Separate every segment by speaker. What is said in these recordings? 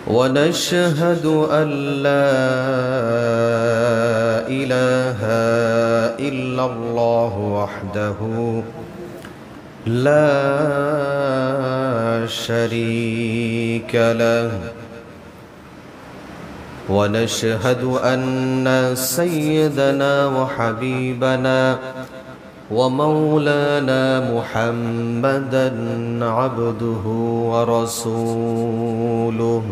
Speaker 1: ونشهد أن لا إله إلا الله وحده لا شريك له، ونشهد أن سيدنا وحبيبنا ومولانا محمدا عبده ورسوله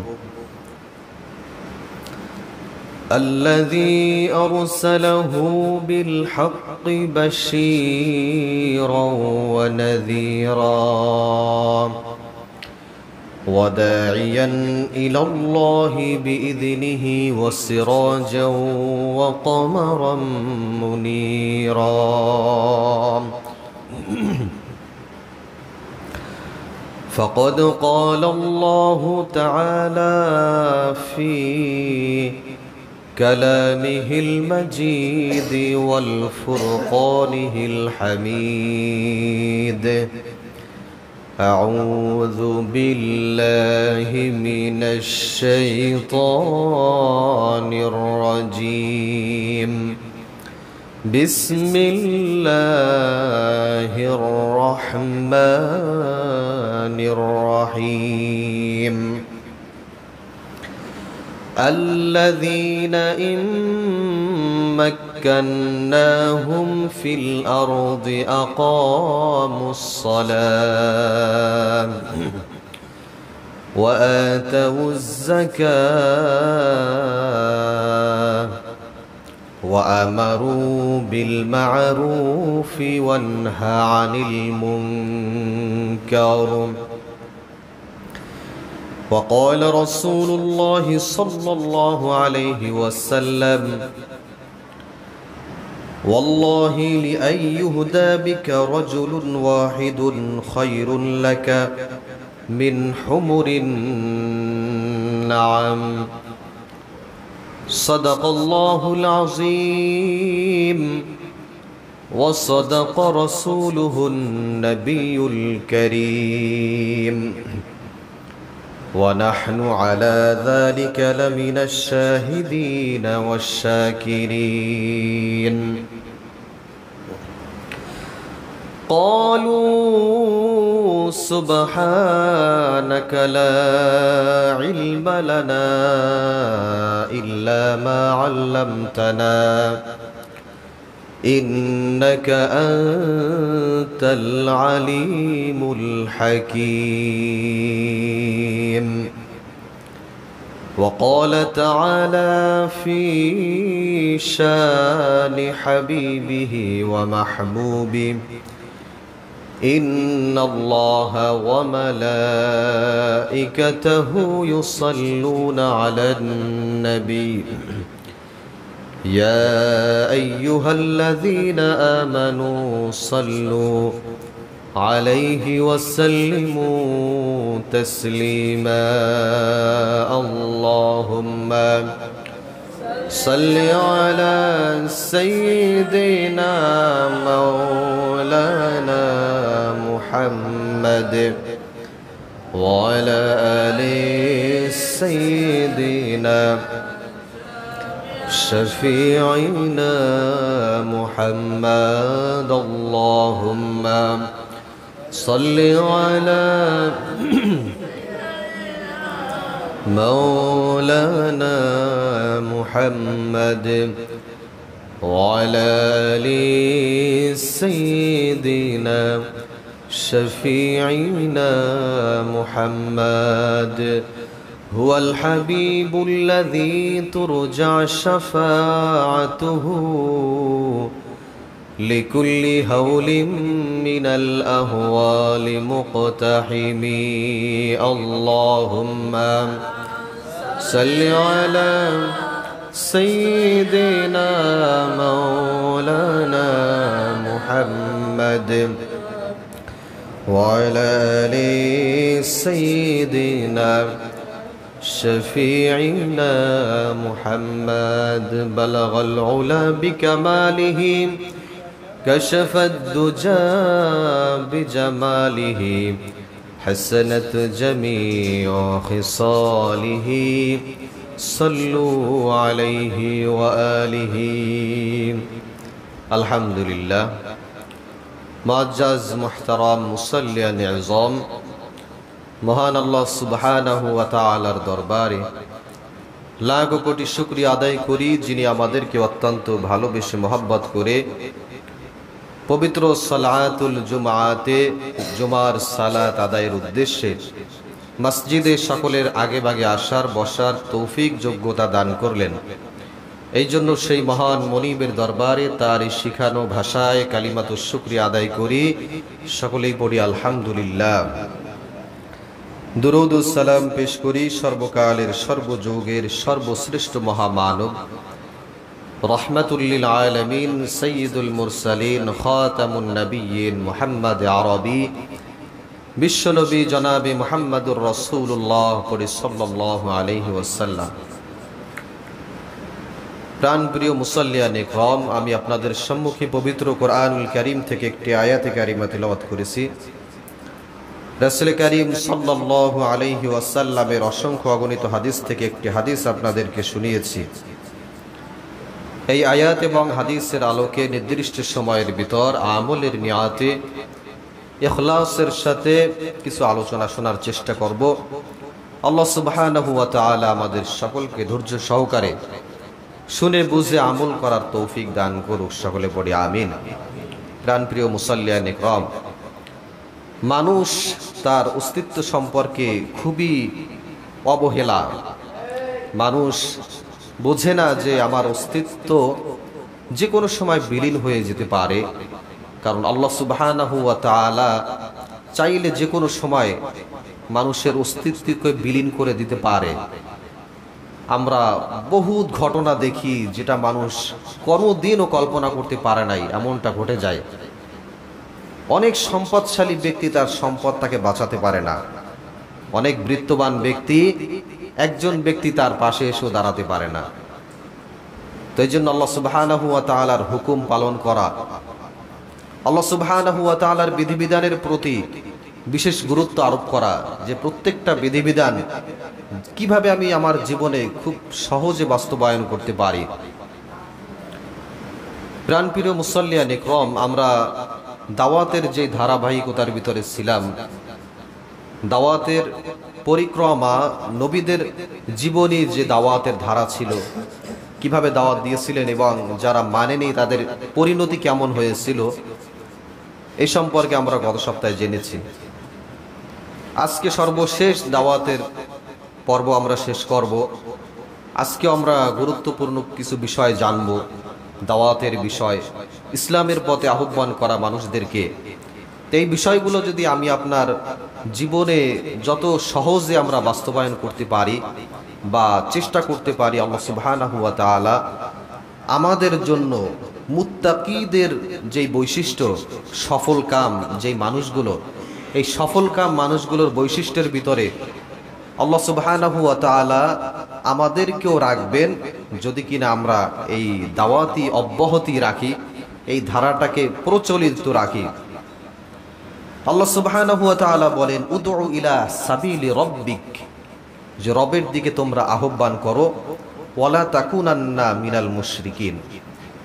Speaker 1: الذي أرسله بالحق بشيرا ونذيرا وداعيا إلى الله بإذنه وسراجا وقمرا منيرا. فقد قال الله تعالى في كلامه المجيد والفرقانه الحميد: أعوذ بالله من الشيطان الرجيم. بسم الله الرحمن الرحيم. الذين إن مكناهم في الأرض أقاموا الصلاة وآتوا الزكاة وأمروا بالمعروف وانهوا عن المنكر. وقال رسول الله صلى الله عليه وسلم: والله لأن يهدى بك رجل واحد خير لك من حمر النعم. صدق الله العظيم وصدق رسوله النبي الكريم، ونحن على ذلك لمن الشاهدين والشاكرين. قالوا سبحانك لا علم لنا إلا ما علمتنا إنك أنت العليم الحكيم. وقال تعالى في شان حبيبه ومحبوبه: إن الله وملائكته يصلون على النبي يا أيها الذين آمنوا صلوا عليه وسلموا تسليما. اللهم صل على سيدنا مولانا محمد وعلى آل سيدنا شفيعنا محمد. اللهم صل على مولانا محمد وعلى آل سيدنا شفيعنا محمد. هو الحبيب الذي ترجع شفاعته لكل هول من الأهوال مقتحمي. اللهم صل على سيدنا مولانا محمد وعلى آل سيدنا شفيعنا محمد. بلغ العلا بكماله كشف الدجى بجماله حسنت جميع خصاله صلوا عليه وآله الحمد لله মুআজ্জাজ মুহতারাম মুসাল্লিয়ান ইযম মহান আল্লাহ সুবহানাহু ওয়া তাআলার দরবারে লাখ কোটি শুকরিয়া আদায় করি যিনি আমাদেরকে অত্যন্ত ভালোবেসে মহব্বত করে পবিত্র সালাতুল জুমআতে জুমার সালাত আদায়ের উদ্দেশ্যে মসজিদে সকলের আগে ভাগে আসার বসার তৌফিক যোগ্যতা দান করলেন। এই জন্য সেই মহান মনিবের দরবারে তার এই শিখানো ভাষায় কালিমাতুশ শুকরিয়া আদায় করি। সকলেই পড়ি আলহামদুলিল্লাহ। দুরূদ ও সালাম পেশ করি সর্বকালের সর্বযুগের সর্বশ্রেষ্ঠ মহামানব রহমাতুল লিল আলামিন সাইয়্যিদুল মুরসালিন খাতামুন নবিয়্যিন মুহাম্মদ আরবি বিশ্বনবী জনাবে মুহাম্মদুর রাসূলুল্লাহ সাল্লাল্লাহু আলাইহি ওয়াসাল্লাম। প্রাণপ্রিয় মুসাল্লিয়ান ইকরাম, আমি আপনাদের সম্মুখে পবিত্র কোরআনুল কারীম থেকে একটি আয়াতে কারিমা তিলাওয়াত করেছি। রাসূল কারীম সাল্লাল্লাহু আলাইহি ওয়াসাল্লামের অসংখ্য অগণিত হাদিস থেকে একটি হাদিস আপনাদেরকে শুনিয়েছি। এই আয়াত এবং হাদিসের আলোকে নির্দিষ্ট সময়ের ভিতর আমলের নিয়াতে ইখলাসের সাথে কিছু আলোচনা শোনার চেষ্টা করব। আল্লাহ সুবহানাহু ওয়া তাআলা আমাদের সকলকে ধৈর্য সহকারে শুনে বুঝে আমল করার তৌফিক দান করুক। সকলে পড়ি আমিন। প্রাণপ্রিয় মুসাল্লিয়ান ইকরাম, মানুষ তার অস্তিত্ব সম্পর্কে খুবই অবহেলা। মানুষ বোঝে না যে আমার অস্তিত্ব যে কোনো সময় বিলীন হয়ে যেতে পারে, কারণ আল্লাহ সুবহানাহু ওয়া তাআলা চাইলে যে কোনো সময় মানুষের অস্তিত্বকে বিলীন করে দিতে পারে। আমরা বহুত ঘটনা দেখি যেটা মানুষ কোনোদিনও কল্পনা করতে পারে নাই, এমনটা ঘটে যায়। অনেক সম্পদশালী ব্যক্তি তার সম্পদ তাকে বাঁচাতে পারে না। অনেক বৃত্তবান ব্যক্তি, একজন ব্যক্তি তার পাশে এসেও দাঁড়াতে পারে না। তো এই জন্য আল্লাহ সুবহানাহু ওয়া তাআলার হুকুম পালন করা, আল্লাহ সুবহানাহু ওয়া তাআলার বিধিবিধানের প্রতি বিশেষ গুরুত্ব আরোপ করা, যে প্রত্যেকটা বিধিবিধান কিভাবে আমি আমার জীবনে খুব সহজে বাস্তবায়ন করতে পারি। প্রাণপ্রিয় মুসাল্লিয়ান ইকরাম, আমরা দাওয়াতের যে ধারাবাহিকতার ভিতরে ছিলাম, দাওয়াতের পরিক্রমা, নবীদের জীবনী যে দাওয়াতের ধারা ছিল, কিভাবে দাওয়াত দিয়েছিলেন এবং যারা মানেনি তাদের পরিণতি কেমন হয়েছিল, এই সম্পর্কে আমরা গত সপ্তাহে জেনেছি। আজকে সর্বশেষ দাওয়াতের পর্ব আমরা শেষ করব। আজকে আমরা গুরুত্বপূর্ণ কিছু বিষয় জানব, দাওয়াতের বিষয়, ইসলামের পথে আহ্বান করা মানুষদেরকে। এই বিষয়গুলো যদি আমি আপনার জীবনে যত সহজে আমরা বাস্তবায়ন করতে পারি বা চেষ্টা করতে পারি, আল্লাহ সুবহানাহু ওয়া তাআলা আমাদের জন্য মুত্তাকিদের যেই বৈশিষ্ট্য, সফল কাম যেই মানুষগুলো, এই সফল কাম মানুষগুলোর বৈশিষ্ট্যের ভিতরে আল্লাহ সুবহানাহু ওয়া তাআলা আমাদেরকেও রাখবেন, যদি কিনা আমরা এই দাওয়াতি অব্যাহতি রাখি, এই ধারাটাকে প্রচলিত রাখি। আল্লাহ সুবহানাহু ওয়া তাআলা বলেন, উদউ ইলা সাবিলি রাব্বিক, যে রবের দিকে তোমরা আহ্বান করো, ওয়ালা তাকুনান্না মিনাল মুশরিকিন,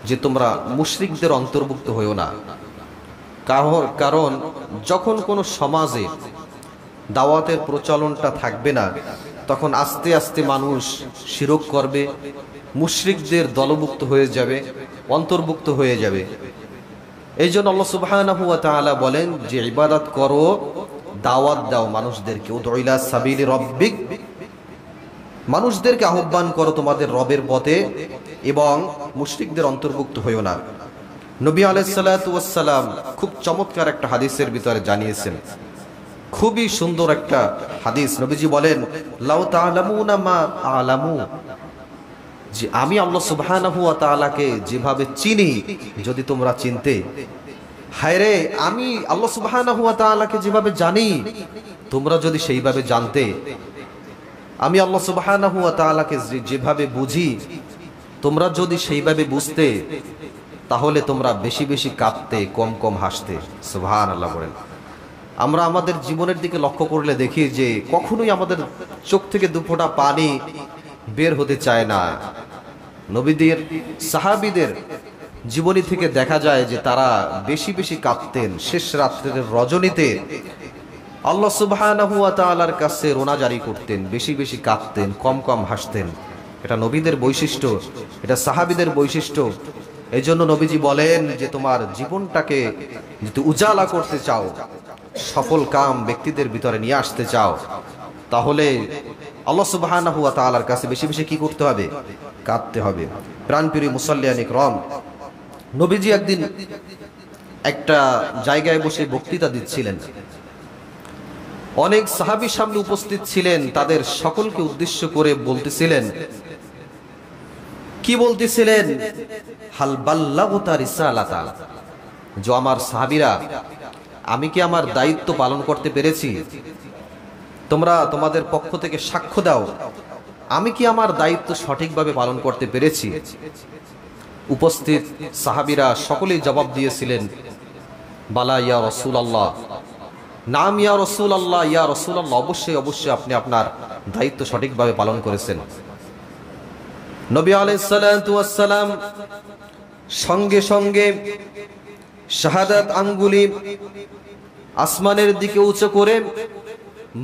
Speaker 1: যে তোমরা মুশরিকদের অন্তর্ভুক্ত হইও না। কারণ যখন কোনো সমাজে দাওয়াতের প্রচলনটা থাকবে না, তখন আস্তে আস্তে মানুষ শিরক করবে, মুশরিকদের দলভুক্ত হয়ে যাবে, অন্তর্ভুক্ত হয়ে যাবে। এই জন্য আল্লাহ সুবহানাহু ওয়া তাআলা বলেন যে ইবাদত করো, দাওয়াত দাও মানুষদেরকে, উদউ ইলা সাবিলি রাব্বিক, মানুষদেরকে আহ্বান করো তোমাদের রবের পথে এবং মুশরিকদের অন্তর্ভুক্ত হইও না। নবী আলাইহিস সালাতু ওয়াস সালাম খুব চমৎকার একটা হাদিসের ভিতরে জানিয়েছেন, খুবই সুন্দর একটা হাদিস। নবীজি বলেন, লাউ তা'লামুনা মা আ'লামু, যে আমি আল্লাহ সুবহানাহু ওয়া তাআলাকে যেভাবে চিনি যদি তোমরা চিনতে, হায়রে আমি আল্লাহ সুবহানাহু ওয়া তাআলাকে যেভাবে জানি তোমরা যদি সেইভাবে জানতে, আমি আল্লাহ সুবহানাহু ওয়া তাআলাকে যেভাবে বুঝি তোমরা যদি সেইভাবে বুঝতে, তাহলে তোমরা বেশি বেশি কাঁদতে, কম কম হাসতে। সুবহানাল্লাহ বলেন। আমরা আমাদের জীবনের দিকে লক্ষ্য করলে দেখি যে কখনোই আমাদের চোখ থেকে দুফোঁটা পানি বের হতে চায় না। নবীদের সাহাবীদের জীবনী থেকে দেখা যায় যে তারা বেশি বেশি কাঁদতেন। শেষ রাত্রের রজনীতে আল্লাহ সুবহানাহু ওয়া তাআলার কাছে রোনা জারি করতেন, বেশি বেশি কাঁদতেন, কম কম হাসতেন। এটা নবীদের বৈশিষ্ট্য, এটা সাহাবীদের বৈশিষ্ট্য। এই জন্য নবীজি বলেন যে তোমার জীবনটাকে যদি উজালা করতে চাও, সফল কাম ব্যক্তিদের ভিতরে নিয়ে আসতে চাও, তাহলে আল্লাহ সুবহানাহু ওয়া তাআলার কাছে বেশি বেশি কি করতে হবে? কাঁদতে হবে। প্রাণপ্রিয় মুসাল্লিয়ান ইকরাম, নবীজি একদিন একটা জায়গায় বসে বক্তৃতা দিচ্ছিলেন। অনেক সাহাবী সামনে উপস্থিত ছিলেন। তাদের সকলকে উদ্দেশ্য করে বলতেছিলেন, কি বলতেছিলেন? হাল বাল্লাগতা রিসালাতা, যে আমার সাহাবীরা, আমি কি আমার দায়িত্ব পালন করতে পেরেছি? তোমরা তোমাদের পক্ষ থেকে সাক্ষ্য দাও, আমি কি আমার দায়িত্ব সঠিকভাবে পালন করতে পেরেছি? উপস্থিত সাহাবীরা সকলেই জবাব দিয়েছিলেন, বালা ইয়া রাসূলুল্লাহ, নাম ইয়া রাসূলুল্লাহ, ইয়া রাসূলুল্লাহ, অবশ্যই অবশ্যই আপনি আপনার দায়িত্ব সঠিকভাবে পালন করেছেন। নবী আলাইহিস সালাতু ওয়াস সালাম সঙ্গে সঙ্গে শাহাদাত আঙ্গুলি আসমানের দিকে উঁচু করে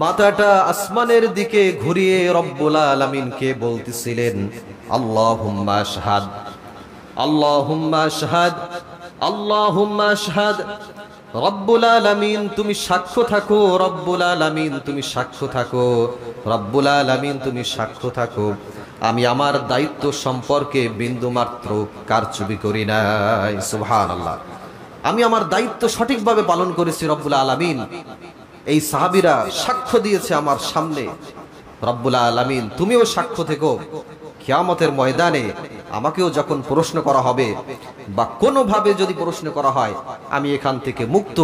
Speaker 1: মাথাটা আসমানের দিকে ঘুরিয়ে রব্বুল আলামিনকে বলতেছিলেন, আল্লাহুম্মা শাহাদ, আল্লাহুম্মা শাহাদ, আল্লাহুম্মা শাহাদ। রব্বুল আলামিন তুমি সাক্ষ্য থাকো, রব্বুল আলামিন তুমি সাক্ষ্য থাকো, রব্বুল আলামিন তুমি সাক্ষ্য থাকো, আমি আমার দায়িত্ব সম্পর্কে বিন্দুমাত্র কারচুপি করি নাই। সুবহানাল্লাহ, আমি আমার দায়িত্ব সঠিকভাবে পালন করেছি রব্বুল আলামিন। এই সাহাবীরা সাক্ষ্য দিয়েছে আমার সামনে। রব্বুল আলামিন তুমিও সাক্ষ্য থেকো, কিয়ামতের ময়দানে আমাকেও যখন প্রশ্ন করা হবে বা কোনোভাবে যদি প্রশ্ন করা হয়, আমি এখান থেকে মুক্ত।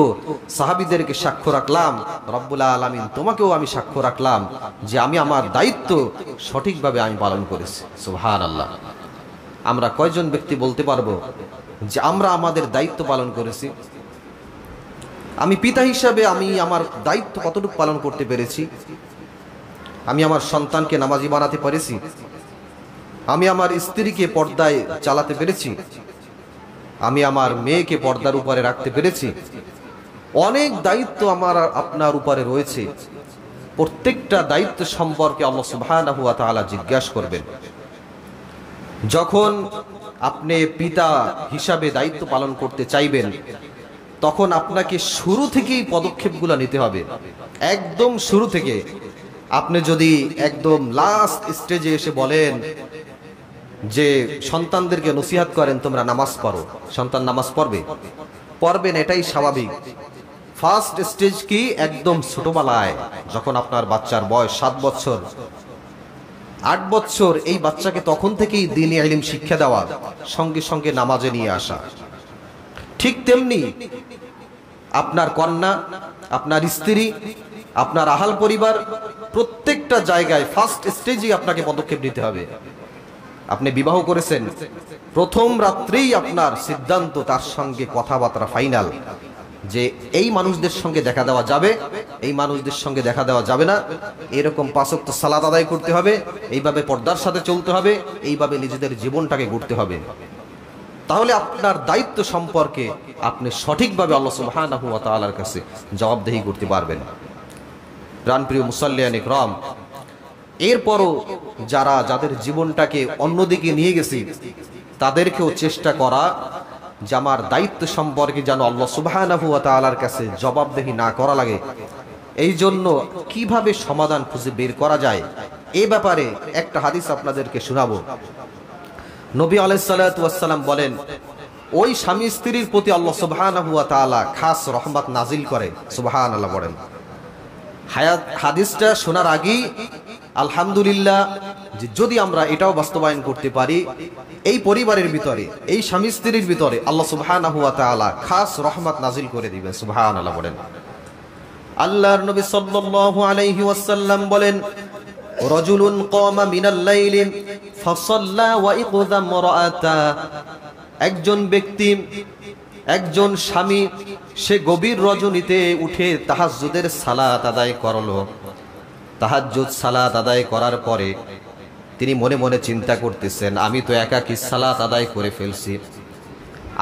Speaker 1: সাহাবীদেরকে সাক্ষ্য রাখলাম, রব্বুল আলামিন তোমাকেও আমি সাক্ষ্য রাখলাম যে আমি আমার দায়িত্ব সঠিকভাবে আমি পালন করেছি। সুবহানাল্লাহ, আমরা কয়জন ব্যক্তি বলতে পারবো যে আমরা আমাদের দায়িত্ব পালন করেছি? আমি পিতা হিসাবে আমি আমার দায়িত্ব কতটুকু পালন করতে পেরেছি? আমি আমার সন্তানকে নামাজি বানাতে পেরেছি? আমি আমার স্ত্রীকে পর্দায় চালাতে পেরেছি? আমি আমার মেয়েকে পর্দার উপরে রাখতে পেরেছি? অনেক দায়িত্ব আমার আপনার উপরে রয়েছে। প্রত্যেকটা দায়িত্ব সম্পর্কে আল্লাহ সুবহানাহু ওয়া তাআলা জিজ্ঞাসা করবেন। যখন আপনি পিতা হিসাবে দায়িত্ব পালন করতে চাইবেন, তখন আপনাকে শুরু থেকেই পদক্ষেপগুলো নিতে হবে। একদম শুরু থেকে আপনি যদি একদম লাস্ট স্টেজে এসে বলেন যে সন্তানদেরকে নসিহত করেন তোমরা নামাজ পড়ো, সন্তান নামাজ পড়বেন, এটাই স্বাভাবিক। ফার্স্ট স্টেজ কি? একদম ছোটবেলায় যখন আপনার বাচ্চার বয়স 7 বছর 8 বছর, এই বাচ্চাকে তখন থেকেই দ্বীনি ইলম শিক্ষা দেওয়া, সঙ্গে সঙ্গে নামাজে নিয়ে আসা। ঠিক তেমনি আপনার কন্যা, আপনার স্ত্রী, আপনার আহাল পরিবার, প্রত্যেকটা জায়গায় ফার্স্ট স্টেজে আপনাকে পদক্ষেপ নিতে হবে। আপনি বিবাহ করেছেন, প্রথম রাত্রেই আপনার সিদ্ধান্ত, তার সঙ্গে কথাবার্তা ফাইনাল, যে এই মানুষদের সঙ্গে দেখা দেওয়া যাবে, এই মানুষদের সঙ্গে দেখা দেওয়া যাবে না, এরকম 5 ওয়াক্ত সালাত আদায় করতে হবে, এইভাবে পর্দার সাথে চলতে হবে, এইভাবে নিজেদের জীবনটাকে গড়তে হবে। তাহলে আপনার দায়িত্ব সম্পর্কে আপনি সঠিকভাবে আল্লাহ সুবহানাহু ওয়া তাআলার কাছে জবাবদিহি করতে পারবেন। প্রাণপ্রিয় মুসাল্লিয়ান ইকরাম, এরপরও যাদের জীবনটাকে অন্যদিকে নিয়ে গেছি, তাদেরকেও চেষ্টা করা যে আমার দায়িত্ব সম্পর্কে যেন আল্লাহ সুবহানাহু ওয়া তাআলার কাছে জবাবদিহি না করা লাগে। এই জন্য কিভাবে সমাধান খুঁজে বের করা যায়, এ ব্যাপারে একটা হাদিস আপনাদেরকে শোনাবো। নবী আলাইহিস সালাতু ওয়াস সালাম বলেন, ওই স্বামী স্ত্রীর প্রতি আল্লাহ সুবহানাহু ওয়া তাআলা খাস রহমত নাজিল করে। সুবহানাল্লাহ বলেন। হাদিসটা শোনার আগেই আলহামদুলিল্লাহ, যে যদি আমরা এটাও বাস্তবায়ন করতে পারি, এই পরিবারের ভিতরে, এই স্বামী স্ত্রীর ভিতরে আল্লাহ সুবহানাহু ওয়া তাআলা খাস রহমত নাজিল করে দিবেন। সুবহানাল্লাহ বলেন। আল্লাহর নবী সাল্লাল্লাহু আলাইহি ওয়াসাল্লাম বলেন, রাজুলুন কামা মিনাল লাইলি ফাসাল্লা ওয়া ইকযা ইমরাআতা, একজন ব্যক্তি একজন স্বামী সে গভীর রজনীতে উঠে তাহাজ্জুদের সালাত আদায় করলো। তাহাজ্জুদ সালাত আদায় করার পরে তিনি মনে মনে চিন্তা করতেছেন, আমি তো একাকী সালাত আদায় করে ফেলছি,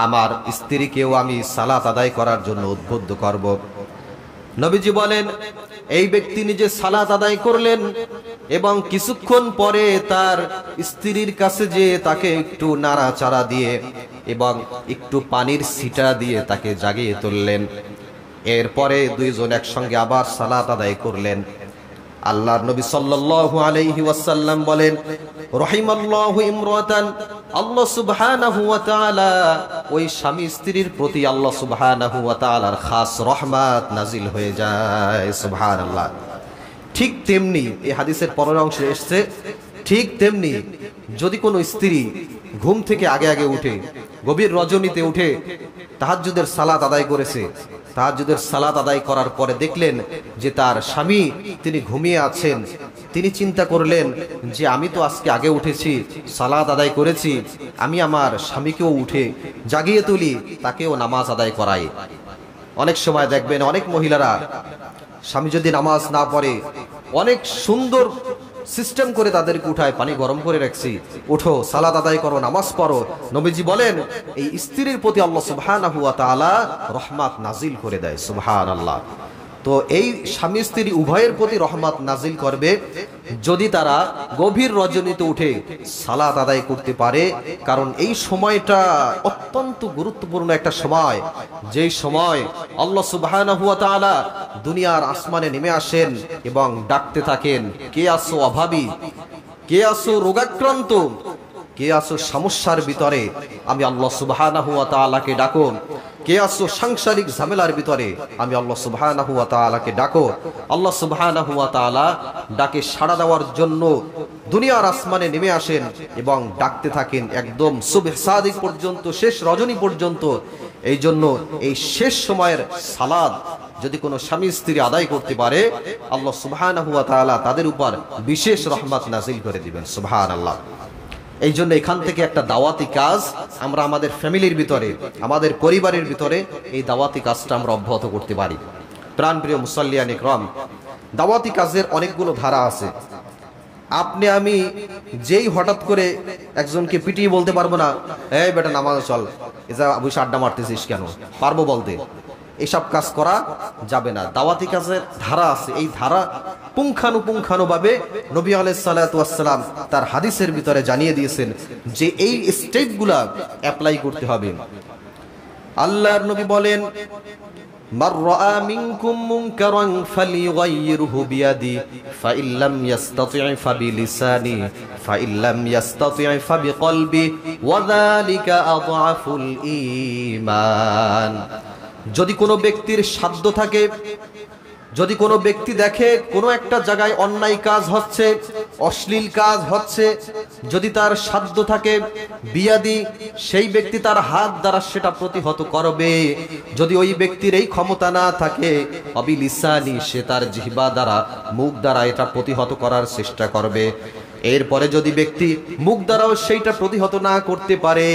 Speaker 1: আমার স্ত্রীকেও আমি সালাত আদায় করার জন্য উদ্বুদ্ধ করব। নবীজি বলেন, এই ব্যক্তি নিজে সালাত আদায় করলেন এবং কিছুক্ষণ পরে তার স্ত্রীর কাছে যে তাকে একটু নাড়াচাড়া দিয়ে এবং একটু পানির ছিটা দিয়ে তাকে জাগিয়ে তুললেন। এরপরে দুইজন একসঙ্গে আবার সালাত আদায় করলেন। আল্লাহর নবী সাল্লাল্লাহু আলাইহি ওয়াসাল্লাম বলেন, রহিমাল্লাহু ইমরাতান, আল্লাহ সুবহানাহু ওয়া তাআলা ওই স্বামী স্ত্রীর প্রতি আল্লাহ সুবহানাহু ওয়া তাআলার খাস রহমত নাজিল হয়ে যায়। সুবহানাল্লাহ। ঠিক তেমনি এই হাদিসের পরের অংশে এসেছে, ঠিক তেমনি যদি কোনো স্ত্রী ঘুম থেকে আগে আগে উঠে গভীর রজনীতে উঠে তাহাজ্জুদের সালাত আদায় করেছে, তাহাজ্জুদের সালাত আদায় করার পরে দেখলেন যে তার স্বামী তিনি ঘুমিয়ে আছেন, তিনি চিন্তা করলেন যে আমি তো আজকে আগে উঠেছি, সালাত আদায় করেছি, আমি আমার স্বামীকেও উঠে জাগিয়ে তুলি, তাকেও নামাজ আদায় করাই। অনেক সময় দেখবেন অনেক মহিলারা স্বামী যদি নামাজ না পড়ে অনেক সুন্দর সিস্টেম করে তাদেরকে উঠায়, পানি গরম করে রাখছি, উঠো সালাত আদায় করো, নামাজ পড়ো। নবীজি বলেন এই স্ত্রীর প্রতি আল্লাহ সুবহানাহু ওয়া তাআলা রহমত নাজিল করে দেয়। সুবহানাল্লাহ। তো এই স্বামী স্ত্রী উভয়ের প্রতি রহমত নাজিল করবে যদি তারা গভীর রজনীতে উঠে সালাত আদায় করতে পারে, কারণ এই সময়টা অত্যন্ত গুরুত্বপূর্ণ একটা সময়, যেই সময় আল্লাহ সুবহানাহু ওয়া তাআলা দুনিয়ার আসমানে নেমে আসেন এবং ডাকতে থাকেন, কে আসো অভাবী, কে আসো রোগাক্রান্ত, কে আসো সমস্যার ভিতরে, আমি আল্লাহ সুবহানাহু ওয়া তাআলাকে ডাকো। কে আসো সাংসারিক ঝামেলার ভিতরে, আমি আল্লাহ সুবহানাহু ওয়া তাআলাকে ডাকো। আল্লাহ সুবহানাহু ওয়া তাআলা ডাকে সাড়া দেওয়ার জন্য দুনিয়ার আসমানে নেমে আসেন এবং ডাকতে থাকেন একদম সুবহ সাদিক পর্যন্ত, শেষ রজনী পর্যন্ত। এই জন্য এই শেষ সময়ের সালাত যদি কোনো স্বামী স্ত্রী আদায় করতে পারে, আল্লাহ সুবহানাহু ওয়া তাআলা তাদের উপর বিশেষ রহমত নাজিল করে দিবেন। সুবহানাল্লাহ। এই জন্য এখান থেকে একটা দাওয়াতি কাজ আমরা আমাদের ফ্যামিলির ভিতরে, আমাদের পরিবারের ভিতরে এই দাওয়াতি কাজটা আমরা অব্যাহত করতে পারি। প্রাণপ্রিয় মুসাল্লিয়ান ইকরাম, দাওয়াতি কাজের অনেকগুলো ধারা আছে। আপনি আমি যেই হঠাৎ করে একজনকে পিটিয়ে বলতে পারবো না, এই বেটা নামাজ চল, এজা বসে আড্ডা মারতেছিস কেন, পারবো বলতে, এসব কাজ করা যাবে না। দাওয়াতি কাজের ধারা আছে, এই ধারা পুঙ্খানুপুঙ্খানুভাবে নবী আলাইহিস সালাতু ওয়াস সালাম তার হাদিসের ভিতরে জানিয়ে দিয়েছেন যে এই স্টেপগুলা অ্যাপ্লাই করতে হবে। আল্লাহর নবী বলেন, মান রাআ মিনকুম মুনকারান ফালিয়ুগাইয়িরহু বিয়াদি ফাইল্লাম ইয়াসতাতি' ফাবিলিসানি ফাইল্লাম ইয়াসতাতি' ফাবিকলবি ওয়া যালিকা আযআফুল ঈমান। যদি কোনো ব্যক্তির সাধ্য থাকে, যদি কোনো ব্যক্তি দেখে কোনো একটা জায়গায় অন্যায় কাজ হচ্ছে, অশ্লীল কাজ হচ্ছে, যদি তার সাধ্য থাকে, বিয়াদি, সেই ব্যক্তি তার হাত দ্বারা সেটা প্রতিহত করবে। যদি ওই ব্যক্তির এই ক্ষমতা না থাকে, অবিলিসানি, সে তার জিহ্বা দ্বারা, মুখ দ্বারা এটা প্রতিহত করার চেষ্টা করবে। এরপরে যদি ব্যক্তি মুখ দ্বারাও সেইটা প্রতিহত না করতে পারে,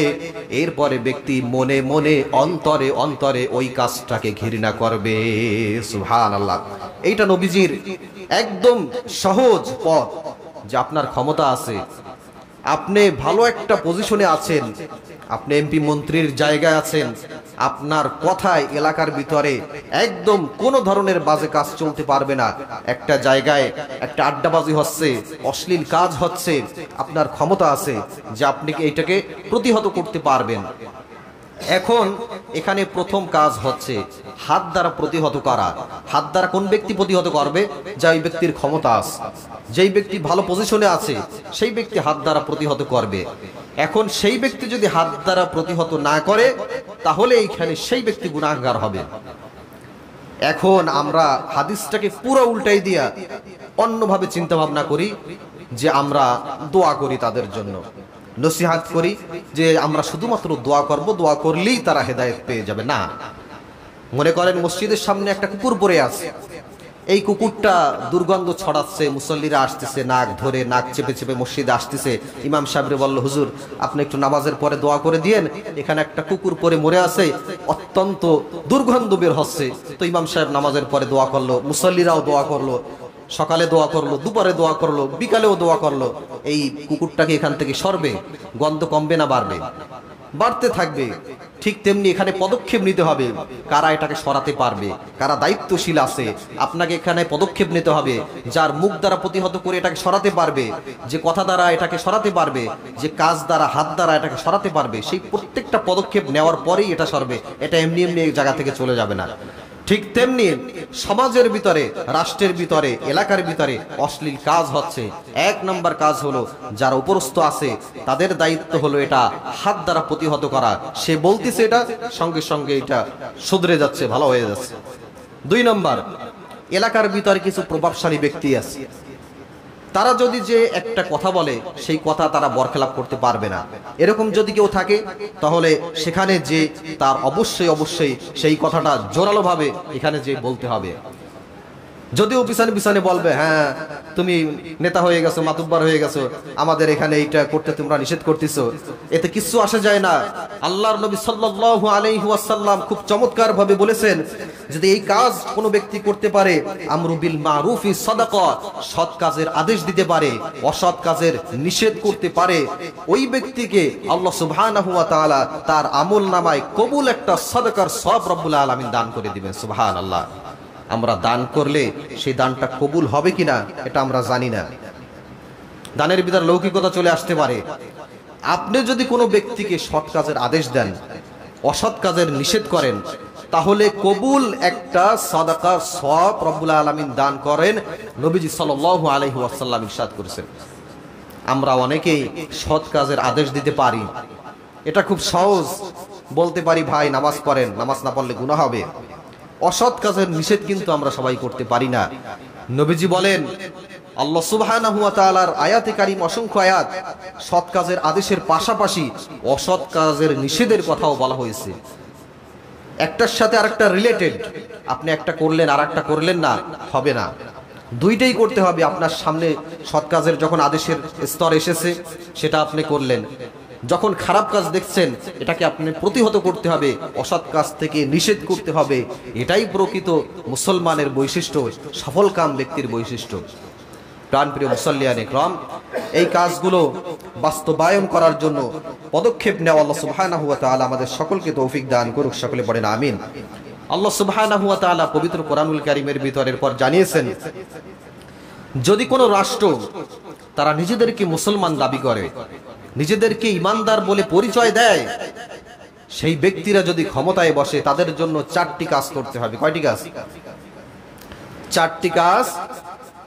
Speaker 1: এরপরে ব্যক্তি মনে মনে, অন্তরে অন্তরে ওই কাজটাকে ঘৃণা করবে। সুবহানাল্লাহ। এইটা নবীজির একদম সহজ পথ, যে আপনার ক্ষমতা আছে, আপনি ভালো একটা পজিশনে আছেন, আপনি এমপি মন্ত্রীর জায়গায় আছেন, আপনার কথায় এলাকার ভিতরে একদম কোনো ধরনের বাজে কাজ চলতে পারবে না। একটা জায়গায় একটা আড্ডাবাজি হচ্ছে, অশ্লীল কাজ হচ্ছে, আপনার ক্ষমতা আছে যে আপনি এইটাকে প্রতিহত করতে পারবেন। এখন এখানে প্রথম কাজ হচ্ছে হাত দ্বারা প্রতিহত করা। হাত দ্বারা কোন ব্যক্তি প্রতিহত করবে? যে ওই ব্যক্তির ক্ষমতা আছে, যেই ব্যক্তি ভালো পজিশনে আছে, সেই ব্যক্তি হাত দ্বারা প্রতিহত করবে। এখন সেই ব্যক্তি যদি হাত দ্বারা প্রতিহত না করে, তাহলে এইখানে সেই ব্যক্তি গুনাহগার হবে। এখন আমরা হাদিসটাকে পুরো উল্টাই দিয়া অন্যভাবে চিন্তা ভাবনা করি, যে আমরা দোয়া করি তাদের জন্য, নসিহত করি যে আমরা শুধুমাত্র দোয়া করব, দোয়া করলেই তারা হেদায়েত পেয়ে যাবে। না, মনে করেন মসজিদের সামনে একটা কুকুর পড়ে আছে, এই কুকুরটা দুর্গন্ধ ছড়াচ্ছে, মুসল্লিরা আসতেছে, নাক ধরে নাক চেপে চেপে মসজিদে আসতেছে। ইমাম সাহেবরে বলল, হুজুর আপনি একটু নামাজের পরে দোয়া করে দিয়েন, এখানে একটা কুকুর পরে মরে আছে, অত্যন্ত দুর্গন্ধ বের হচ্ছে। তো ইমাম সাহেব নামাজের পরে দোয়া করলো, মুসল্লিরাও দোয়া করলো, সকালে দোয়া করলো, দুপুরে দোয়া করলো, বিকালেও দোয়া করলো। এই কুকুরটাকে এখান থেকে সরবে, গন্ধ কমবে না বাড়বে? বাড়তে থাকবে। ঠিক তেমনি এখানে পদক্ষেপ নিতে হবে, কারা এটাকে সরাতে পারবে, কারা দায়িত্বশীল আছে। আপনাকে এখানে পদক্ষেপ নিতে হবে, যার মুখ দ্বারা প্রতিহত করে এটাকে সরাতে পারবে, যে কথা দ্বারা এটাকে সরাতে পারবে, যে কাজ দ্বারা হাত দ্বারা এটাকে সরাতে পারবে, সেই প্রত্যেকটা পদক্ষেপ নেওয়ার পরেই এটা সরবে। এটা এমনি এমনি এই জায়গা থেকে চলে যাবে না। ঠিক তেমনি সমাজের ভিতরে, রাষ্ট্রের ভিতরে, এলাকার ভিতরে অশ্লীল কাজ হচ্ছে, এক নম্বর কাজ হলো যারা উপরস্থ আছে তাদের দায়িত্ব হলো এটা হাত দ্বারা প্রতিহত করা। সে বলতেছে এটা, সঙ্গে সঙ্গে এটা শুধরে যাচ্ছে, ভালো হয়ে যাচ্ছে। দুই নম্বর, এলাকার ভিতরে কিছু প্রভাবশালী ব্যক্তি আছে, তারা যদি যে একটা কথা বলে সেই কথা তারা বরখেলাপ করতে পারবে না। এরকম যদি কেউ থাকে তাহলে সেখানে যে তার অবশ্যই অবশ্যই সেই কথাটা জোরালোভাবে এখানে যে বলতে হবে। যদিও পিছনে পিছনে বলবে, হ্যাঁ তুমি নেতা হয়ে গেছো, মাতুব্বার হয়ে গেছো, আমাদের এখানে এইটা করতে তোমরা নিষেধ করতেছো, এতে কিছু আসে যায় না। আল্লাহর নবী সাল্লাল্লাহু আলাইহি ওয়াসাল্লাম খুব চমৎকার ভাবে বলেছেন, যদি এই কাজ কোনো ব্যক্তি করতে পারে, আমরু বিল মারুফি সাদাকা, সৎ কাজের আদেশ দিতে পারে, অসৎ কাজের নিষেধ করতে পারে, ওই ব্যক্তিকে আল্লাহ সুবহানাহু ওয়া তাআলা তার আমল নামায় কবুল একটা সাদাকার সওয়াব রব্বুল আলামিন দান করে দিবেন। সুবহানাল্লাহ। আমরা দান করলে সেই দানটা কবুল হবে কিনা এটা আমরা জানি না। দানের ভিতর লৌকিকতা চলে আসতে পারে। আপনি যদি কোনো ব্যক্তিকে সৎ কাজের আদেশ দেন, অসৎ কাজের নিষেধ করেন, তাহলে কবুল একটা সাদাকার সওয়াব রব্বুল আলামিন দান করেন। নবীজি সাল্লাল্লাহু আলাইহি ওয়াসাল্লাম ইরশাদ করেছেন। আমরা অনেকেই সৎ কাজের আদেশ দিতে পারি, এটা খুব সহজ, বলতে পারি ভাই নামাজ পড়েন, নামাজ না পড়লে গুনাহ হবে। অসৎ কাজের নিষেধ কিন্তু আমরা সবাই করতে পারি না। নবীজি বলেন, আল্লাহ সুবহানাহু ওয়া তাআলার আয়াতে কারীম অসংখ্য আয়াত সৎ কাজের আদেশের পাশাপাশি অসৎ কাজের নিষেধের কথাও বলা হয়েছে। একটার সাথে আরেকটা রিলেটেড। আপনি একটা করলেন আর একটা করলেন না, হবে না, দুইটাই করতে হবে। আপনার সামনে সৎ কাজের যখন আদেশের স্তর এসেছে সেটা আপনি করলেন, যখন খারাপ কাজ দেখছেন এটাকে আপনি প্রতিহত করতে হবে, অসৎ কাজ থেকে নিষেধ করতে হবে। এটাই প্রকৃত মুসলমানের বৈশিষ্ট্য, সফলকাম ব্যক্তির বৈশিষ্ট্য। প্রাণপ্রিয় মুসল্লিয়ানে ইকরাম, এই কাজগুলো বাস্তবায়ন করার জন্য পদক্ষেপ নেওয়া আল্লাহ সুবহানাহু ওয়া তাআলা আমাদের সকলকে তৌফিক দান করুক। সকলে পড়েন আমিন। আল্লাহ সুবহানাহু ওয়া তাআলা পবিত্র কোরআনুল কারীমের ভিতরের পর জানিয়েছেন, যদি কোনো রাষ্ট্র তারা নিজেদেরকে মুসলমান দাবি করে, নিজেদেরকে ইমানদার বলে পরিচয় দেয়, সেই ব্যক্তিরা যদি ক্ষমতায় বসে তাদের জন্য চারটি কাজ করতে হবে। কয়টি কাজ? চারটি কাজ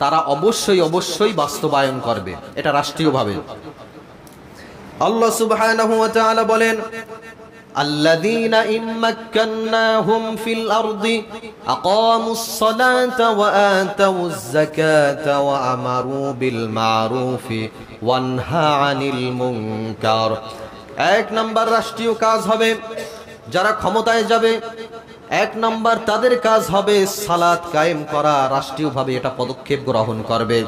Speaker 1: তারা অবশ্যই অবশ্যই বাস্তবায়ন করবে, এটা রাষ্ট্রীয়ভাবে। আল্লাহ সুবহানাহু ওয়া তাআলা বলেন, الذين إن مكناهم في الأرض أقاموا الصلاة وآتوا الزكاة وأمروا بالمعروف وانهى عن المنكر। এক নাম্বার রাষ্ট্রীয় কাজ হবে, যারা ক্ষমতায় যাবে, এক নাম্বার তাদের কাজ হবে সালাত কায়েম করা। রাষ্ট্রীয়ভাবে এটা পদক্ষেপ গ্রহণ করবে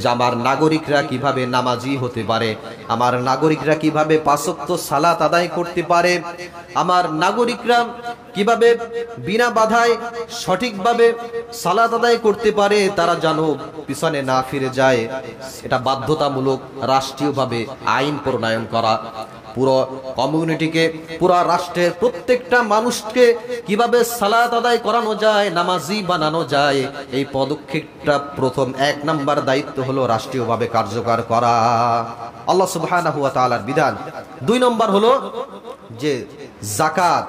Speaker 1: যে আমার নাগরিকরা কিভাবে নামাজি হতে পারে, আমার নাগরিকরা কিভাবে পাঁচ ওয়াক্ত সালাত আদায় করতে পারে, আমার নাগরিকরা কিভাবে বিনা বাধায় সঠিকভাবে সালাত আদায় করতে পারে, তারা যেন পিছনে না ফিরে যায়। এটা বাধ্যতামূলক রাষ্ট্রীয়ভাবে আইন প্রণয়ন করা। পুরো কমিউনিটিকে, পুরো রাষ্ট্রের প্রত্যেকটা মানুষকে কিভাবে সালাত আদায় করানো যায়, নামাজি বানানো যায়, এই পদক্ষেপটা প্রথম এক নাম্বার দায়িত্ব হলো রাষ্ট্রীয়ভাবে কার্যকর করা, আল্লাহ সুবহানাহু ওয়া তাআলার বিধান। দুই নম্বর হলো যে যাকাত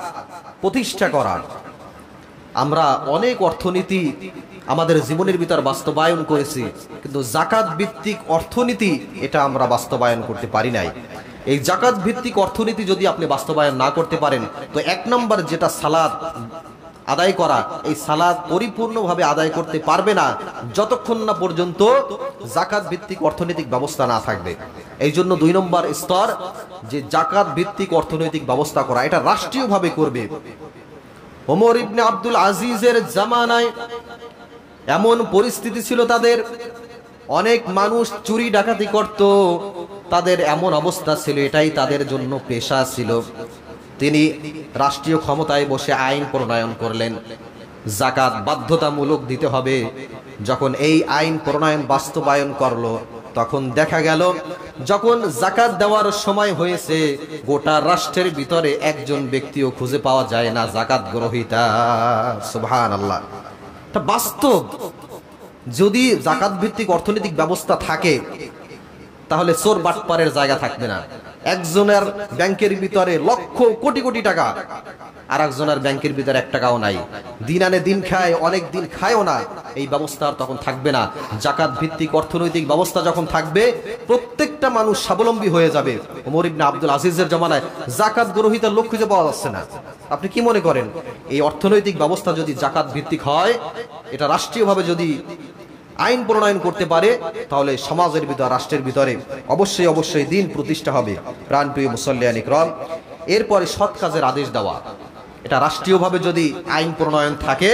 Speaker 1: প্রতিষ্ঠা করা। আমরা অনেক অর্থনীতি আমাদের জীবনের ভিতর বাস্তবায়ন করেছি, কিন্তু যাকাত ভিত্তিক অর্থনীতি এটা আমরা বাস্তবায়ন করতে পারি নাই। এই যাকাত ভিত্তিক অর্থনীতি যদি আপনি বাস্তবায়ন না করতে পারেন, তো এক নম্বর যেটা সালাত আদায় করা, এই সালাত পরিপূর্ণভাবে আদায় করতে পারবে না যতক্ষণ না পর্যন্ত যাকাত ভিত্তিক অর্থনৈতিক ব্যবস্থা না থাকবে। এই জন্য দুই নম্বর স্তর যে যাকাত ভিত্তিক অর্থনৈতিক ব্যবস্থা করা, এটা রাষ্ট্রীয়ভাবে করবে। ওমর ইবনে আব্দুল আজিজের জামানায় এমন পরিস্থিতি ছিল তাদের, অনেক মানুষ চুরি ডাকাতি করত, তাদের এমন অবস্থা ছিল, এটাই তাদের জন্য পেশা ছিল। তিনি রাষ্ট্রীয় ক্ষমতায় বসে আইন প্রণয়ন করলেন, যাকাত বাধ্যতামূলক দিতে হবে। যখন এই আইন প্রণয়ন বাস্তবায়ন করলো, তখন দেখা গেল যখন যাকাত দেওয়ার সময় হয়েছে, গোটা রাষ্ট্রের ভিতরে একজন ব্যক্তিও খুঁজে পাওয়া যায় না যাকাত গ্রহীতা। সুবহানাল্লাহ, এটা বাস্তব। যদি যাকাত ভিত্তিক অর্থনৈতিক ব্যবস্থা থাকে, তাহলে চোর বাটপারের জায়গা থাকবে না। একজনের ব্যাংকের ভিতরে লক্ষ কোটি কোটি টাকা, আর একজনের ব্যাংকের ভিতরে 1 টাকাও নাই, দিন আনে দিন খায়, অনেক দিন খায়ও না, এই ব্যবস্থা আর তখন থাকবে না। যাকাত ভিত্তিক অর্থনৈতিক ব্যবস্থা যখন থাকবে, প্রত্যেকটা মানুষ স্বাবলম্বী হয়ে যাবে। ওমর ইবনে আব্দুল আজিজের জমানায় যাকাত গ্রহীতার লোক খুঁজে পাওয়া যাচ্ছে না। আপনি কি মনে করেন, এই অর্থনৈতিক ব্যবস্থা যদি যাকাত ভিত্তিক হয়, এটা রাষ্ট্রীয়ভাবে যদি আইন প্রণয়ন করতে পারে, তাহলে সমাজের ভিতর, রাষ্ট্রের ভিতরে অবশ্যই অবশ্যই দিন প্রতিষ্ঠা হবে। প্রাণপ্রিয় মুসল্লিয়ান ইকরাম, এরপরে সৎ কাজের আদেশ দেওয়া, এটা রাষ্ট্রীয়ভাবে যদি আইন প্রণয়ন থাকে,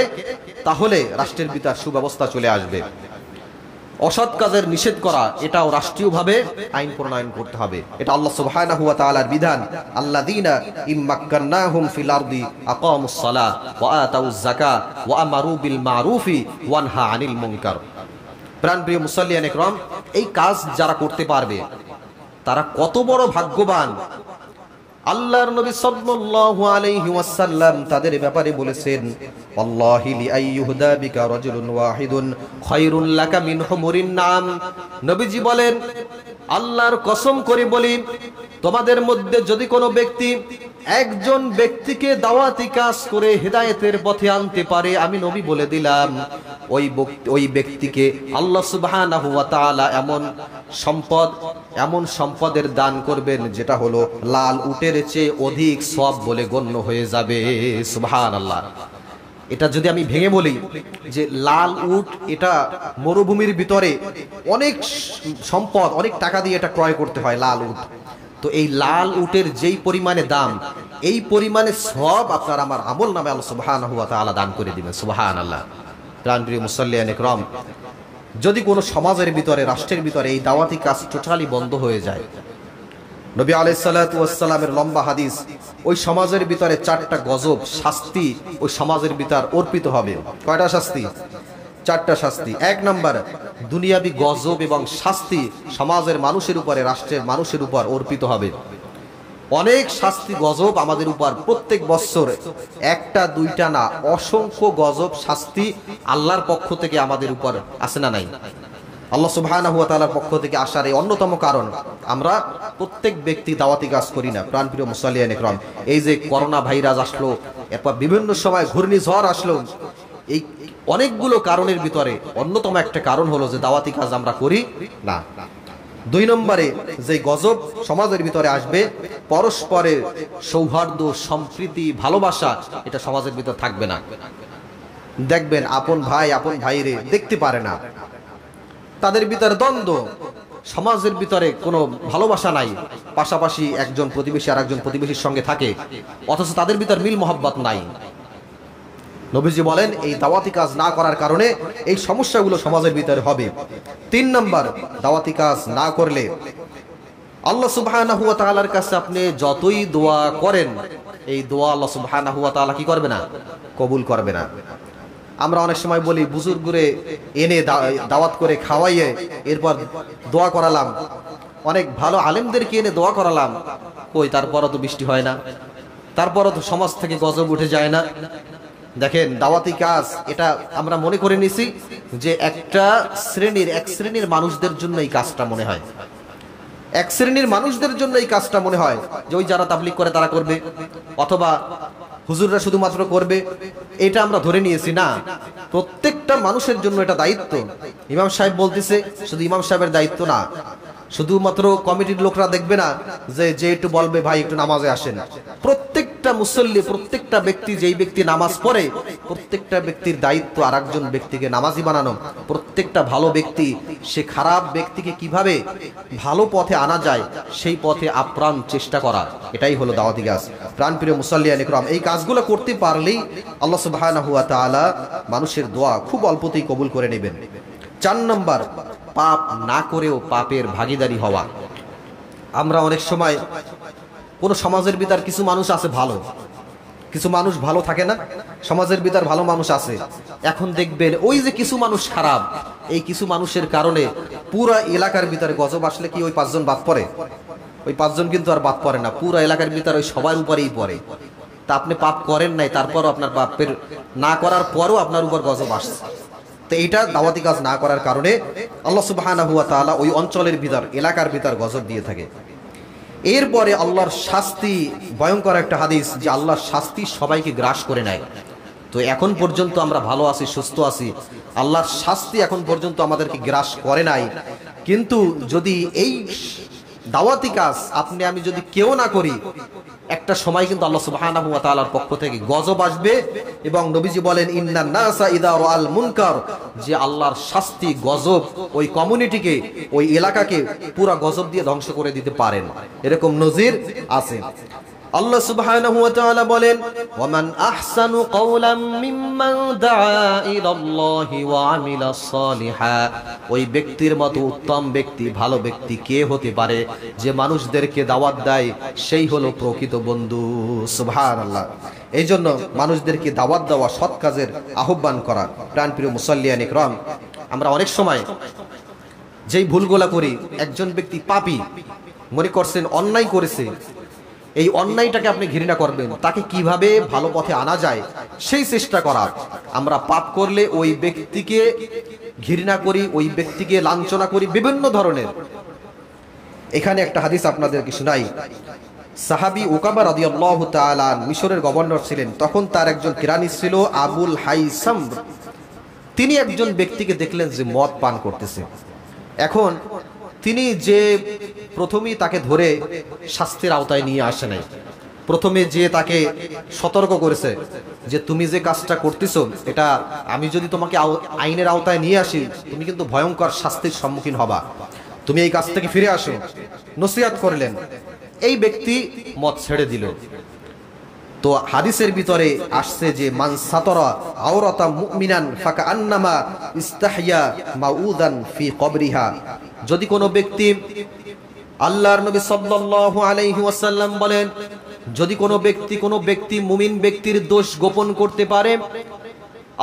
Speaker 1: তাহলে রাষ্ট্রের ভিতর সুব্যবস্থা চলে আসবে। অসৎ কাজের নিষেধ করা, এটাও রাষ্ট্রীয়ভাবে আইন প্রণয়ন করতে হবে। এটা আল্লাহ সুবহানাহু ওয়া তাআলার বিধান। আল্লাযীনা ইম্মাক্কান্নাহুম ফিল আরদি আকামুস সালাহ ওয়া আতাউজ যাকাত ওয়া আমারু বিল মারুফি ওয়া নাহা আনিল মুনকার। প্রাণপ্রিয় মুসল্লিয়ান ইকরাম, এই কাজ যারা করতে পারবে, তারা কত বড় ভাগ্যবান। আল্লাহর নবী সাল্লাল্লাহু আলাইহি ওয়াসাল্লাম তাদের ব্যাপারে বলেছেন, ওয়াল্লাহি লিআইয়ুহদা বিকা রাজুলুন ওয়াহিদুন খায়রুল লাকা মিন হুমুরিন নাম। নবীজি বলেন, আল্লাহর কসম করে বলি, তোমাদের মধ্যে যদি কোনো ব্যক্তি একজন ব্যক্তিকে দাওয়াতি কাজ করে হেদায়েতের পথে আনতে পারে, আমি নবী বলে দিলাম, ওই ব্যক্তিকে আল্লাহ সুবহানাহু ওয়া তাআলা এমন সম্পদের দান করবেন, যেটা হলো লাল উটের চেয়ে অধিক সওয়াব বলে গণ্য হয়ে যাবে। সুবহানাল্লাহ। এটা যদি আমি ভেঙে বলি যে লাল উট, এটা মরুভূমির ভিতরে অনেক সম্পদ, অনেক টাকা দিয়ে এটা ক্রয় করতে হয় লাল উট। তো এই লাল উটের যেই পরিমাণে দাম, এই পরিমাণে সওয়াব আপনার আমার আমল নামে আল্লাহ সুবহানাহু ওয়া তাআলা দান করে দিবেন। সুবহানাল্লাহ। প্রাণপ্রিয় মুসল্লিয়ান ইকরাম, যদি কোনো সমাজের ভিতরে, রাষ্ট্রের ভিতরে এই দাওয়াতি কাজ টোটালি বন্ধ হয়ে যায়, নবী আলাইহিস সালাতু ওয়াস সালামের লম্বা হাদিস, ওই সমাজের ভিতরে 4টা গজব শাস্তি ওই সমাজের ভিতর অর্পিত হবে। কয়টা শাস্তি? 4টা শাস্তি। 1 নাম্বার, দুনিয়াবি গজব এবং শাস্তি সমাজের মানুষের উপরে, রাষ্ট্রের মানুষের উপর অর্পিত হবে। অনেক শাস্তি গজব আমাদের উপর প্রত্যেক বছর, 1টা 2টা না, অসংখ্য গজব শাস্তি আল্লাহর পক্ষ থেকে আমাদের উপর আসে না নাই? আল্লাহ সুবহানাহু ওয়া তাআলার পক্ষ থেকে আসার এই অন্যতম কারণ, আমরা প্রত্যেক ব্যক্তি দাওয়াতি কাজ করি না। প্রাণপ্রিয় মুসল্লিয়ান ইকরাম, এই যে করোনা ভাইরাস আসলো, এরপর বিভিন্ন সময় ঘূর্ণিঝড় আসলো, এই অনেকগুলো কারণের ভিতরে অন্যতম একটা কারণ হলো যে দাওয়াতি কাজ আমরা করি না। 2 নম্বরে যে গজব সমাজের ভিতরে আসবে, পরস্পরের সৌহার্দ্য, সম্প্রীতি, ভালোবাসা, এটা সমাজের ভিতর থাকবে না। দেখবেন আপন ভাই আপন ভাইরে দেখতে পারে না, তাদের ভিতরে দ্বন্দ্ব, সমাজের ভিতরে কোনো ভালোবাসা নাই। পাশাপাশি একজন প্রতিবেশী আর একজন প্রতিবেশীর সঙ্গে থাকে, অথচ তাদের ভিতর মিল মহব্বত নাই। নবীজি বলেন, এই দাওয়াতি কাজ না করার কারণে এই সমস্যাগুলো সমাজের ভিতরে হবে। 3 নম্বর, দাওয়াতি কাজ না করলে আল্লাহ সুবহানাহু ওয়া তাআলার কাছে আপনি যতই দোয়া করেন, এই দোয়া আল্লাহ সুবহানাহু ওয়া তাআলা কি করবে না? কবুল করবে না। আমরা অনেক সময় বলি, বুজুর্গরে এনে দাওয়াত করে খাওয়াইয়ে এরপর দোয়া করালাম, অনেক ভালো আলেমদেরকে এনে দোয়া করালাম, কই তারপরও তো বৃষ্টি হয় না, তারপরও তো সমাজ থেকে গজব উঠে যায় না। দেখেন, দাওয়াতি কাজ এটা আমরা মনে করে নিছি যে এক শ্রেণীর মানুষদের জন্য এই কাজটা মনে হয়, এক শ্রেণীর মানুষদের জন্য এই কাজটা মনে হয় যে ওই যারা তাবলীগ করে তারা করবে, অথবা হুজুররা শুধুমাত্র করবে, এটা আমরা ধরে নিয়েছি। না, প্রত্যেকটা মানুষের জন্য এটা দায়িত্ব। ইমাম সাহেব বলতেছে, শুধু ইমাম সাহেবের দায়িত্ব না, শুধুমাত্র কমিটির লোকরা দেখবে না যে একটু বলবে ভাই একটু নামাজে আসেন। প্রত্যেকটা মুসল্লি, প্রত্যেকটা ব্যক্তি, যেই ব্যক্তি নামাজ পড়ে, প্রত্যেকটা ব্যক্তির দায়িত্ব আরেকজন ব্যক্তিকে নামাজি বানানো। প্রত্যেকটা ভালো ব্যক্তি সে খারাপ ব্যক্তিকে কিভাবে ভালো পথে আনা যায় সেই পথে আপ্রাণ চেষ্টা করা, এটাই হলো দাওয়াতি কাজ। প্রাণপ্রিয় মুসাল্লিয়ান ইকরাম, এই কাজগুলো করতে পারলেই আল্লাহ সুবহানাহু ওয়া তাআলা মানুষের দোয়া খুব অল্পতেই কবুল করে নেবেন। 4 নম্বর, পাপ না করেও পাপের ভাগীদারি হওয়া। আমরা অনেক সময় কোনো সমাজের ভিতর কিছু মানুষ আছে ভালো, কিছু মানুষ ভালো থাকে না, সমাজের ভিতর ভালো মানুষ আছে। এখন দেখবেন ওই যে কিছু মানুষ খারাপ, এই কিছু মানুষের কারণে পুরা এলাকার ভিতরে গজব আসলে কি ওই 5 জন বাদ পড়ে? ওই 5 জন কিন্তু আর বাদ পড়ে না, পুরা এলাকার ভিতরে ওই সবার উপরেই পড়ে। তা আপনি পাপ করেন নাই, তারপরও আপনার পাপের না করার পরও আপনার উপর গজব আসছে। তো এইটা দাওয়াতি কাজ না করার কারণে আল্লাহ সুবহানাহু ওয়া তাআলা ওই অঞ্চলের ভিতর, এলাকার ভিতর গজব দিয়ে থাকে। এরপরে আল্লাহর শাস্তি, ভয়ঙ্কর একটা হাদিস যে আল্লাহর শাস্তি সবাইকে গ্রাস করে নেয়। তো এখন পর্যন্ত আমরা ভালো আছি, সুস্থ আছি, আল্লাহর শাস্তি এখন পর্যন্ত আমাদেরকে গ্রাস করে নাই। কিন্তু যদি এই দাওয়াতি কাজ আপনি আমি যদি কেউ না করি, একটা সময় কিন্তু আল্লাহ সুবহানাহু ওয়া তাআলার পক্ষ থেকে গজব আসবে। এবং নবীজি বলেন, ইন্নান নাসা ইযা রাআল মুনকার, যে আল্লাহর শাস্তি, গজব ওই কমিউনিটিকে, ওই এলাকাকে পুরা গজব দিয়ে ধ্বংস করে দিতে পারেন, এরকম নজির আছে। আল্লাহ সুবহানাহু ওয়া তাআলা বলেন, ওয়ামান আহসানু কাওলাম মিম্মান দাআ ইলাল্লাহি ওয়া আমিলা সালিহা, ওই ব্যক্তির মতো উত্তম ব্যক্তি, ভালো ব্যক্তি কে হতে পারে যে মানুষদেরকে দাওয়াত দেয়, সেই হলো প্রকৃত বন্ধু। সুবহানাল্লাহ। এই জন্য মানুষদেরকে দাওয়াত দেওয়া, সৎ কাজের আহ্বান করা। প্রাণপ্রিয় মুসাল্লিয়ান ইকরাম, আমরা অনেক সময় যেই ভুলগুলা করি, একজন ব্যক্তি পাপী মনে করছেন, অন্যায় করেছে, এই অন্যায়টাকে আপনি ঘৃণা করবেন, তাকে কিভাবে ভালো পথে আনা যায় সেই চেষ্টা করা। আমরা পাপ করলে ওই ব্যক্তিকে ঘৃণা করি, ওই ব্যক্তিকে লাঞ্ছনা করি বিভিন্ন ধরনের। এখানে একটা হাদিস আপনাদেরকে শোনাই। সাহাবী উকাবা রাদিয়াল্লাহু তাআলা মিশরের গভর্নর ছিলেন, তখন তার একজন কেরানি ছিল আবুল হাইসাম। তিনি একজন ব্যক্তিকে দেখলেন যে মদ পান করতেছে। এখন তিনি যে প্রথমেই তাকে ধরে শাস্তির আওতায় নিয়ে আসে নাই, প্রথমে যে তাকে সতর্ক করেছে যে তুমি যে কাজটা করতেছো, এটা আমি যদি তোমাকে আইনের আওতায় নিয়ে আসি, তুমি কিন্তু ভয়ঙ্কর শাস্তির সম্মুখীন হবা, তুমি এই কাজ থেকে ফিরে আসো, নসিহত করলেন। এই ব্যক্তি মদ ছেড়ে দিল। তো হাদিসের ভিতরে আসছে যে মান সাতারা আওরাতা মুমিনান ফাকান্নামা ইস্তাহইয়া মাউদান ফি কবরিহা, যদি কোনো ব্যক্তি, আল্লাহর নবী সাল্লাল্লাহু আলাইহি ওয়াসাল্লাম বলেন, যদি কোনো ব্যক্তি মুমিন ব্যক্তির দোষ গোপন করতে পারে,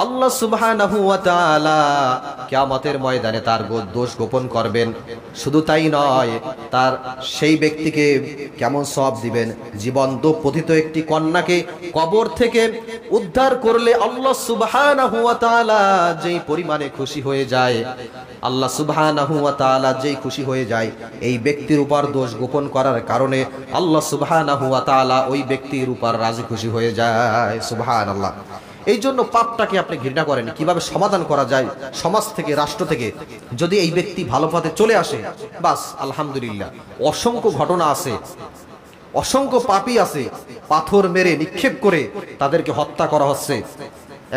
Speaker 1: আল্লাহ সুবহানাহু ওয়া তাআলা কিয়ামতের ময়দানে তার দোষ গোপন করবেন। শুধু তাই নয়, তার সেই ব্যক্তিকে কেমন সওয়াব দিবেন, জীবন্ত পতিত একটি কন্যাকে কবর থেকে উদ্ধার করলে আল্লাহ সুবহানাহু ওয়া তাআলা যেই পরিমাণে খুশি হয়ে যায়, আল্লাহ সুবহানাহু ওয়া তাআলা যেই খুশি হয়ে যায়, এই ব্যক্তির উপর দোষ গোপন করার কারণে আল্লাহ সুবহানাহু ওয়া তাআলা ওই ব্যক্তির উপর রাজি খুশি হয়ে যায়। সুবহানাল্লাহ। এই জন্য পাপটাকে আপনি ঘৃণা করেন, কিভাবে সমাধান করা যায় সমাজ থেকে, রাষ্ট্র থেকে। যদি এই ব্যক্তি ভালো পথে চলে আসে, বাস আলহামদুলিল্লাহ। অসংখ্য ঘটনা আছে, অসংখ্য পাপী আছে, পাথর মেরে নিক্ষেপ করে তাদেরকে হত্যা করা হচ্ছে।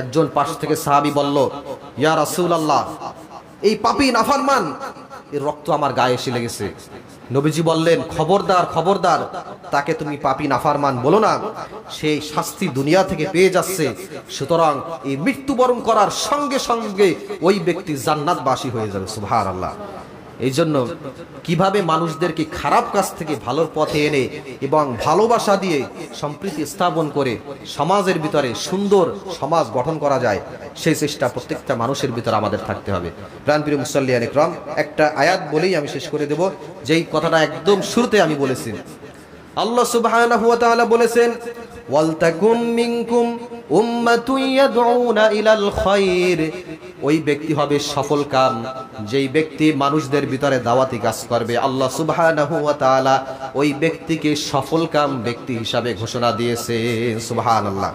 Speaker 1: একজন পাশ থেকে সাহাবী বলল, ইয়া রাসূলুল্লাহ, এই পাপী নাফরমান, এর রক্ত আমার গায়ে এসে লেগেছে। নবীজি বললেন, খবরদার খবরদার, তাকে তুমি পাপী নাফরমান বলো না, সেই শাস্তি দুনিয়া থেকে পেয়ে যাচ্ছে। সুতরাং এই মৃত্যুবরণ করার সঙ্গে সঙ্গে ওই ব্যক্তি জান্নাতবাসী হয়ে যাবে। সুবহানাল্লাহ। এই জন্য কিভাবে মানুষদেরকে খারাপ কাজ থেকে ভালোর পথে এনে এবং ভালোবাসা দিয়ে সম্প্রীতি স্থাপন করে সমাজের ভিতরে সুন্দর সমাজ গঠন করা যায়, সেই চেষ্টা প্রত্যেকটা মানুষের ভিতরে আমাদের থাকতে হবে। প্রাণপ্রিয় মুসাল্লিয়ান ইকরাম, একটা আয়াত বলেই আমি শেষ করে দেব, যেই কথাটা একদম শুরুতে আমি বলেছি। আল্লাহ সুবহানাহু ওয়া তাআলা বলেছেন, ওয়ালতাকুম মিনকুম উম্মাতুন ইয়াদউনা ইলাল খায়র, ওই ব্যক্তি হবে সফল কাম যেই ব্যক্তি মানুষদের ভিতরে দাওয়াতি কাজ করবে। আল্লাহ সুবহানাহু ওয়া তাআলা ওই ব্যক্তিকে সফল কাম ব্যক্তি হিসাবে ঘোষণা দিয়েছেন। সুবহানাল্লাহ।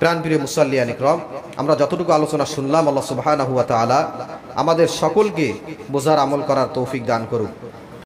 Speaker 1: প্রাণপ্রিয় মুসাল্লিয়ান ইকরাম, আমরা যতটুকু আলোচনা শুনলাম, আল্লাহ সুবহানাহু ওয়া তাআলা আমাদের সকলকে বোঝার আমল করার তৌফিক দান করুক।